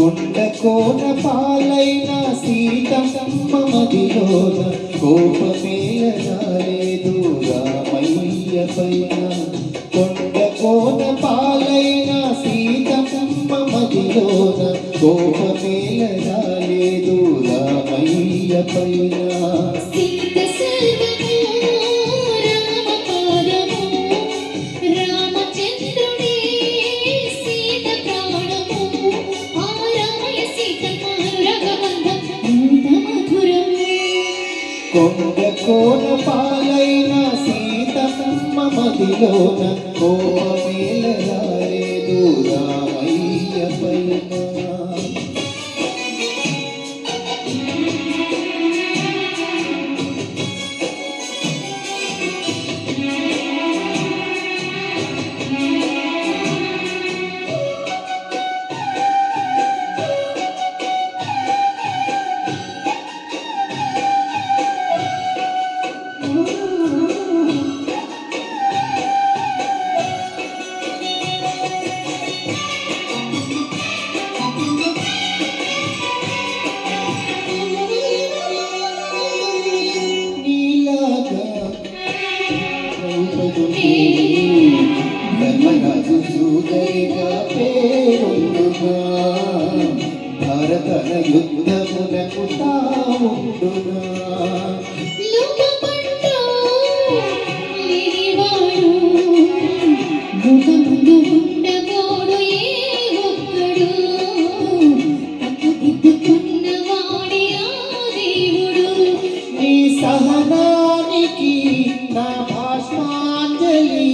కొండ కోన పాలైన సీతమ్మ మదిలోన కోపమేల రాలేదు రామయ్య పైన. కొండ కోన పాలైన సీతమ్మ మదిలోన కోపమేల రాలేదు రామయ్య పైన. కొండ కోన పాలైన సీతమ్మ మదిలోన కోపమేల రాలేదు రామయ్య పైన. ధర్మరాజు సూదరిగా పేరొందుగా భారతన యుద్ధమునకు తాముండుగా. నీ సహనానికి నా భాష్మాంజలి,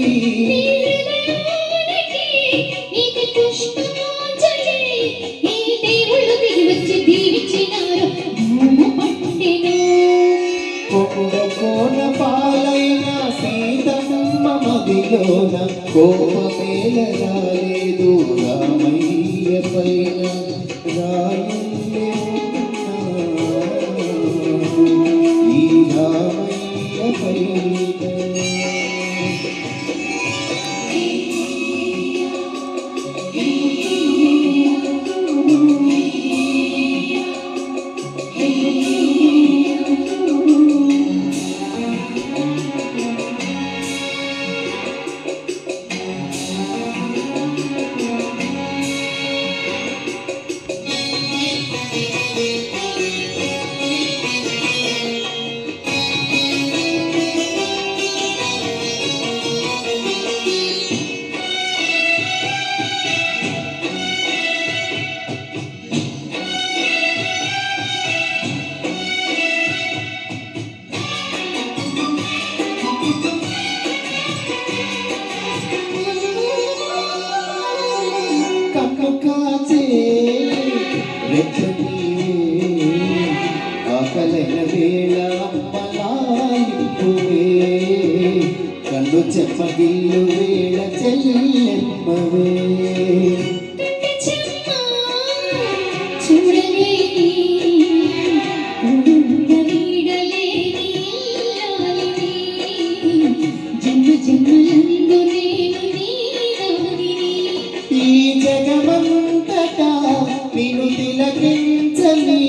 కొండ కోన పాలైన సీతమ్మ మదిలోన కోపమేల రాలేదు రామయ్య పైన. రాయుల్లే ఈ రామయ్య పైన. ఆకలైన వేళ అమ్మలాలింపువే, కన్ను చెమ్మగిల్లు వేళ చెల్లెమ్మవే. ఈ జగమంతటా నిన్ను తిలకించని,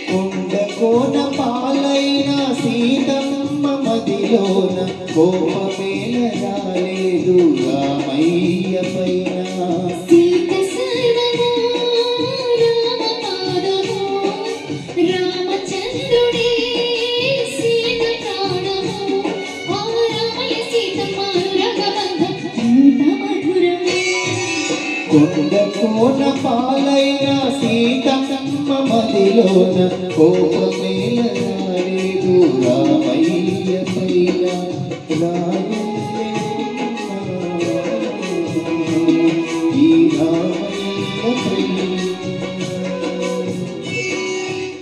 కొండ కోన పాలైన సీతమ్మ మదిలోన కోపమేల రాలేదు రామయ్య పైన. కొండ కోన పాలైన సీతమ్మ మదిలోన కోపమే